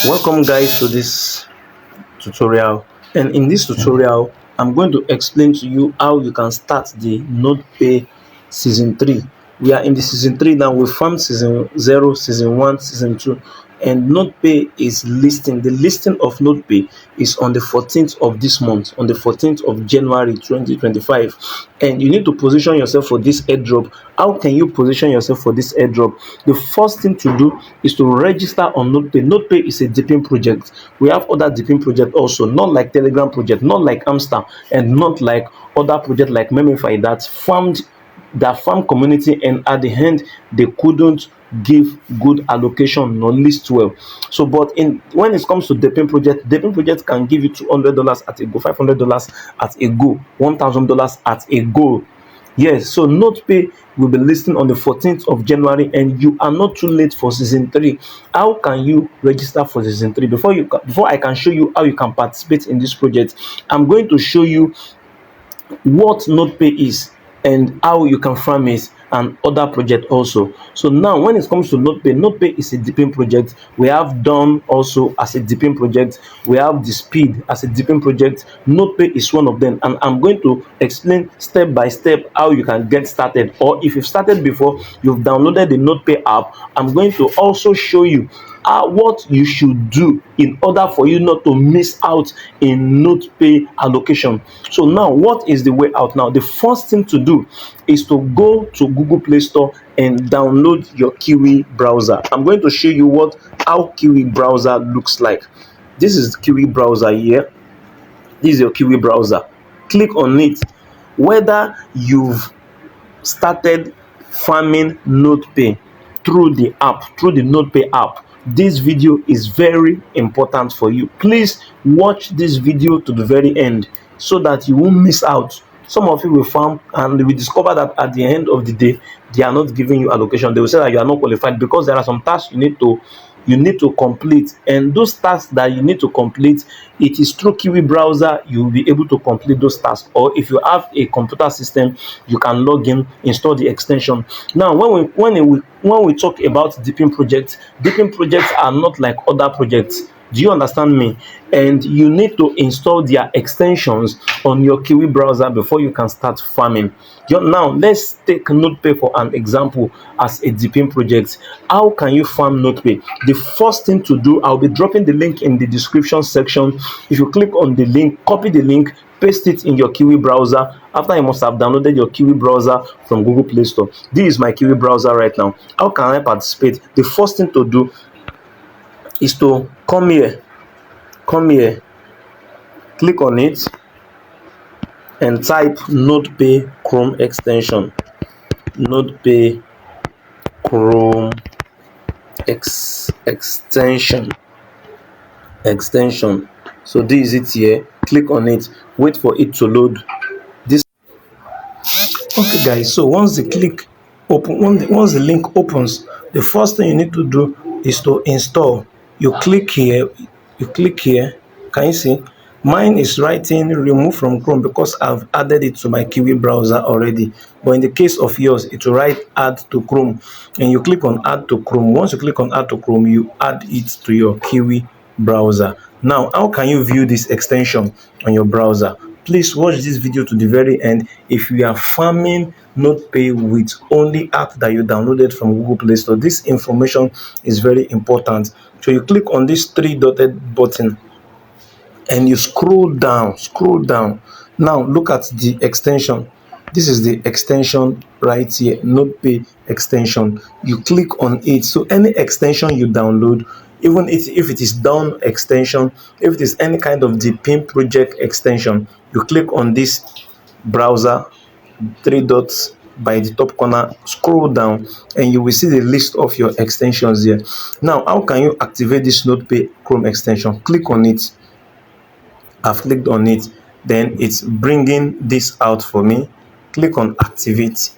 Welcome guys to this tutorial, and in this tutorial I'm going to explain to you how you can start the NodePay season 3. We are in the season 3 now. We farmed season 0, season 1, season 2, and NodePay is listing. The listing of NodePay is on the 14th of this month, on the 14th of January 2025, and you need to position yourself for this airdrop. How can you position yourself for this airdrop? The first thing to do is to register on NodePay. NodePay is a depin project. We have other depin projects also, not like Telegram project, not like Amstar, and not like other projects like Memify that farmed community, and at the end they couldn't give good allocation nor list well. So but when it comes to depin project can give you $200 at a go, $500 at a go, $1,000 at a go. Yes, so NodePay will be listing on the 14th of January, and you are not too late for season 3. How can you register for season 3? Before I can show you how you can participate in this project, I'm going to show you what NodePay is and how you can farm it, and other project also. So now when it comes to NodePay is a depin project. We have Dawn also as a depin project. We have the Speed as a depin project. NodePay is one of them, and I'm going to explain step by step how you can get started. Or if you've started before, you've downloaded the NodePay app, I'm going to also show you what you should do in order for you not to miss out in NodePay allocation. So now what is the way out? Now the first thing to do is to go to Google Play Store and download your Kiwi browser. I'm going to show you how Kiwi browser looks like. This is the Kiwi browser here. This is your Kiwi browser. Click on it. Whether you've started farming NodePay through the NodePay app, this video is very important for you. Please watch this video to the very end so that you won't miss out. Some of you will farm and they will discover that at the end of the day they are not giving you allocation. They will say that you are not qualified because there are some tasks you need to complete, and those tasks that you need to complete, it is through Kiwi browser you will be able to complete those tasks. Or if you have a computer system, you can log in, install the extension. Now when we talk about depin projects are not like other projects. Do you understand me? And you need to install their extensions on your Kiwi browser before you can start farming. Now let's take NodePay for an example as a depin project. How can you farm NodePay? The first thing to do, I'll be dropping the link in the description section. If you click on the link, copy the link, paste it in your Kiwi browser. After, you must have downloaded your Kiwi browser from Google Play Store. This is my Kiwi browser right now. How can I participate? The first thing to do is to come here, click on it, and type NodePay Chrome extension. NodePay Chrome extension. So this is it here. Click on it, wait for it to load. Okay guys, so once the link opens, the first thing you need to do is to install. You click here, can you see? Mine is writing remove from Chrome because I've added it to my Kiwi browser already. But in the case of yours, it will write add to Chrome, and you click on add to Chrome. Once you click on add to Chrome, you add it to your Kiwi browser. Now how can you view this extension on your browser? Please watch this video to the very end. If you are farming NodePay with only app that you downloaded from Google Play Store, this information is very important. So you click on this three-dotted button and you scroll down. Now look at the extension. This is the extension right here, NodePay extension. You click on it. So any extension you download, even if it is Dawn extension, if it is any kind of depin project extension, you click on this browser, three dots by the top corner, scroll down, and you will see the list of your extensions here. Now how can you activate this NodePay Chrome extension? Click on it. I've clicked on it, then it's bringing this out for me. Click on activate.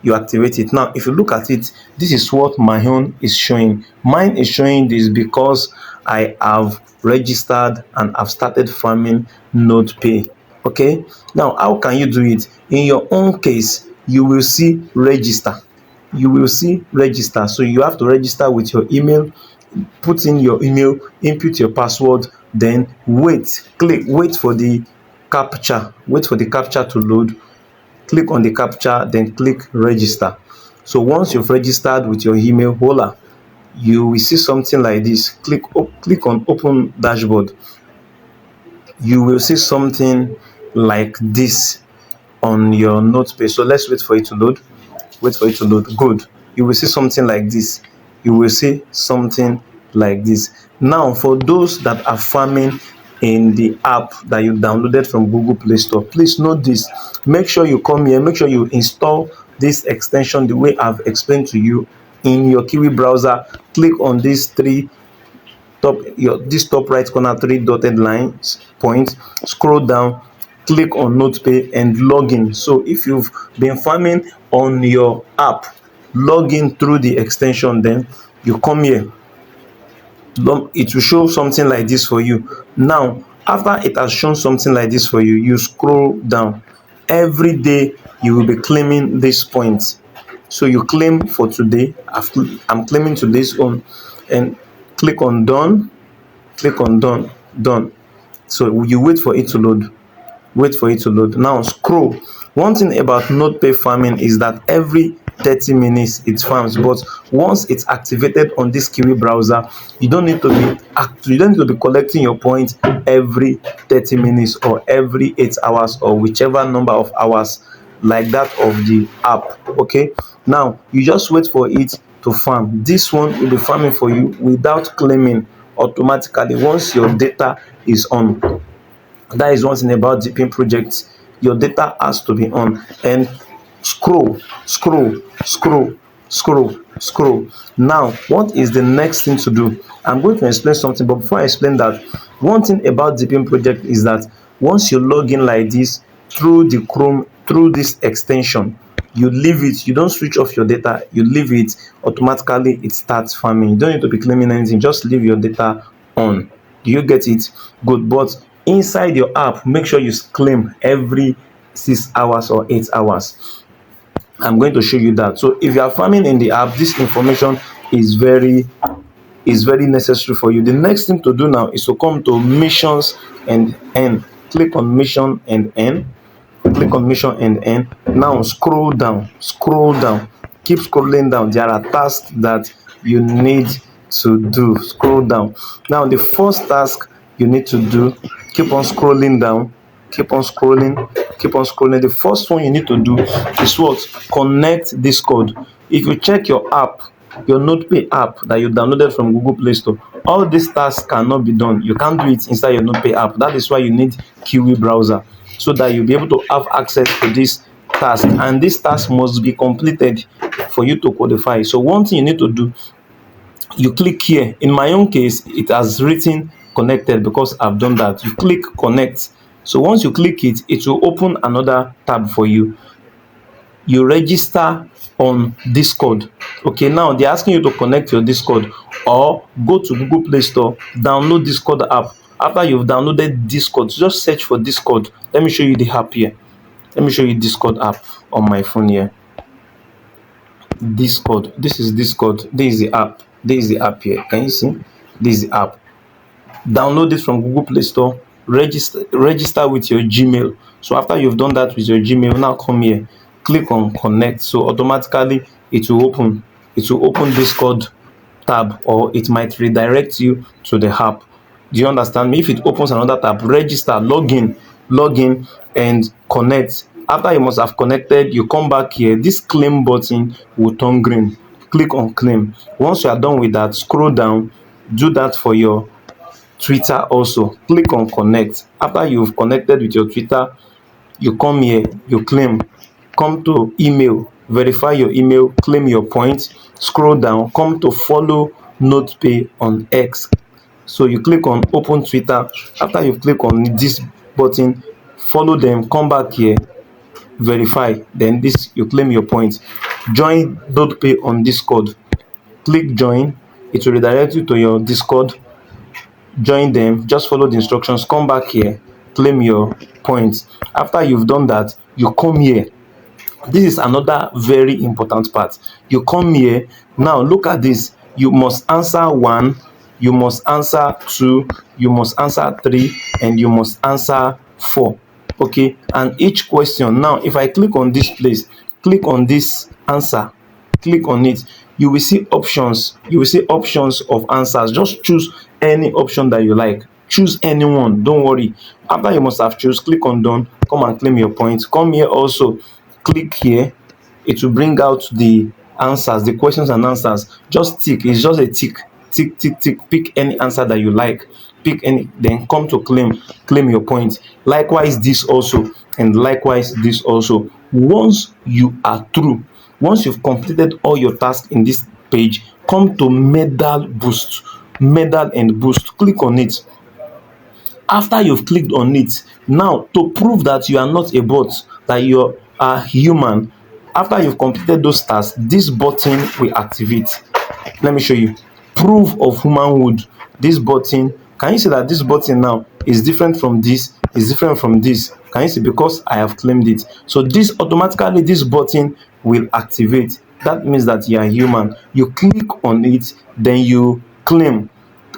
You activate it. Now if you look at it, this is what my own is showing. Mine is showing this because I have registered and I've started farming NodePay. Okay, now how can you do it? In your own case, you will see register. So you have to register with your email put in your email, input your password, then wait for the captcha to load. Click on the captcha, then click register. So once you've registered with your email, voila, you will see something like this. Click on open dashboard. You will see something like this on your NODEPAY. So let's wait for it to load. Good. You will see something like this. Now, for those that are farming in the app that you downloaded from Google Play Store, please note this. Make sure you come here, make sure you install this extension the way I've explained to you in your Kiwi browser. Click on these this top right corner, three dotted lines point, scroll down, click on NODEPAY and log in. So if you've been farming on your app, log in through the extension, then you come here, it will show something like this for you. Now after it has shown something like this for you, you scroll down. Every day you will be claiming this point. So you claim for today. I'm claiming today's own, and click on done. Done. So you wait for it to load. Now scroll. One thing about NODEPAY farming is that every 30 minutes it farms, but once it's activated on this Kiwi browser, you don't need to be collecting your points every 30 minutes or every 8 hours or whichever number of hours like that of the app. Okay, now you just wait for it to farm. This one will be farming for you without claiming automatically once your data is on. That is one thing about depin projects. Your data has to be on. And scroll. Now what is the next thing to do? I'm going to explain something, but before I explain that, one thing about depin project is that once you log in like this through the Chrome, through this extension, you leave it, you don't switch off your data, you leave it, automatically it starts farming. You don't need to be claiming anything, just leave your data on. Do you get it? Good. But inside your app, make sure you claim every 6 hours or 8 hours. I'm going to show you that. So if you are farming in the app, this information is very necessary for you. The next thing to do now is to come to missions and end. Click on mission and end. Now scroll down. Keep scrolling down. There are tasks that you need to do. Scroll down. Now the first task you need to do, keep on scrolling down. The first one you need to do is what? Connect Discord. If you check your app, your NODEPAY app that you downloaded from Google Play Store, all these tasks cannot be done. You can't do it inside your NODEPAY app. That is why you need Kiwi browser, so that you'll be able to have access to this task, and this task must be completed for you to qualify. So one thing you need to do, you click here. In my own case, it has written connected because I've done that. You click connect. So once you click it, it will open another tab for you. You register on Discord. Okay, now they're asking you to connect your Discord, or go to Google Play Store, download Discord app. After you've downloaded Discord, just search for Discord. Let me show you the app here. Let me show you Discord app on my phone here. Discord. This is Discord. This is the app. Here. Can you see? This is the app. Download it from Google Play Store. Register with your Gmail. So after you've done that with your Gmail, now come here, click on connect. So automatically it will open Discord tab, or it might redirect you to the app. Do you understand me? If it opens another tab, register, log in and connect. After you must have connected, you come back here. This claim button will turn green. Click on claim. Once you are done with that, scroll down. Do that for your Twitter also. Click on connect. After you've connected with your Twitter, you come here, you claim. Come to email, verify your email, claim your points. Scroll down, come to follow NODEPAY on X. So you click on open Twitter. After you click on this button, follow them, come back here, verify, then this, you claim your points. Join NODEPAY on Discord. Click join. It will redirect you to your Discord. Join them, just follow the instructions, come back here, claim your points. After you've done that, you come here. This is another very important part. You come here now, look at this. you must answer 1, you must answer 2, you must answer 3, and you must answer 4. Okay, and each question, now if I click on this place, click on this answer, click on it, you will see options, you will see options of answers. Just choose any option that you like, choose anyone, don't worry. After you must have choose, click on done, come and claim your points. Come here also, click here, it will bring out the answers, the questions and answers. Just tick, it's just a tick, tick tick tick, pick any answer that you like, pick any, then come to claim your point. Likewise this also, and likewise this also. Once you are through, once you've completed all your tasks in this page, come to medal boost, medal and boost, click on it. After you've clicked on it, now to prove that you are not a bot, that you are human, after you've completed those tasks, this button will activate. Let me show you. Proof of humanhood. This button, can you see that this button now is different from this, is different from this? Can you see? Because I have claimed it. So this automatically, this button will activate. That means that you are human. You click on it, then you claim.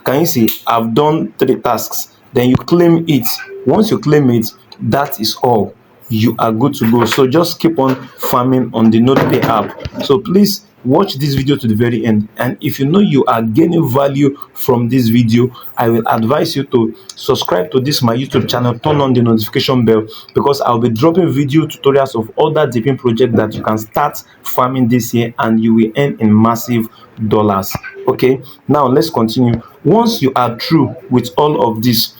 Can you see? I've done 3 tasks, then you claim it. Once you claim it, that is all, you are good to go. So just keep on farming on the NodePay app. So please watch this video to the very end, and if you know you are gaining value from this video, I will advise you to subscribe to this my YouTube channel, turn on the notification bell, because I'll be dropping video tutorials of other depin projects that you can start farming this year and you will earn in massive dollars. Okay, now let's continue. Once you are through with all of this,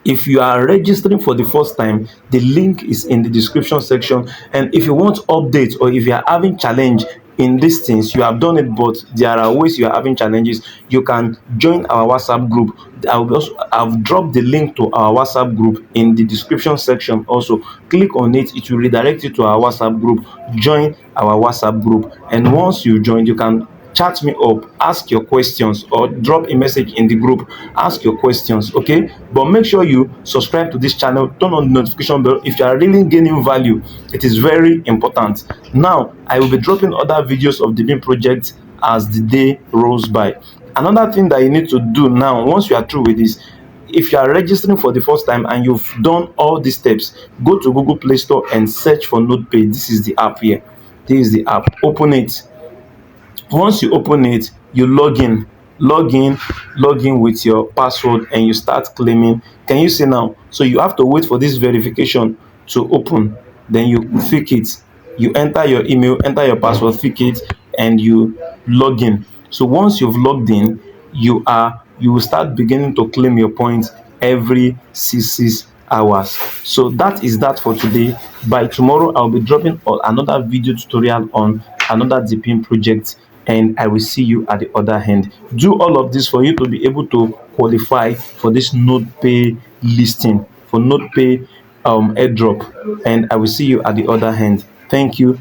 if you are registering for the first time, the link is in the description section. And if you want updates, or if you are having challenge in these things, you have done it but there are ways you are having challenges, you can join our WhatsApp group. I've dropped the link to our WhatsApp group in the description section also. Click on it, it will redirect you to our WhatsApp group. Join our WhatsApp group, and once you join, you can chat me up, ask your questions, or drop a message in the group, ask your questions. Okay, but make sure you subscribe to this channel, turn on the notification bell. If you are really gaining value, it is very important. Now I will be dropping other videos of the depin project as the day rolls by. Another thing that you need to do now, once you are through with this, if you are registering for the first time and you've done all these steps, go to Google Play Store and search for NodePay. This is the app here, this is the app. Open it. Once you open it, you log in with your password, and you start claiming. Can you see now? So you have to wait for this verification to open, then you fake it, you enter your email, enter your password, fake it, and you log in. So once you've logged in, you will start beginning to claim your points every 6 hours. So that is that for today. By tomorrow, I'll be dropping another video tutorial on another depin project, and I will see you at the other hand. Do all of this for you to be able to qualify for this NodePay listing, for NodePay airdrop, and I will see you at the other hand. Thank you.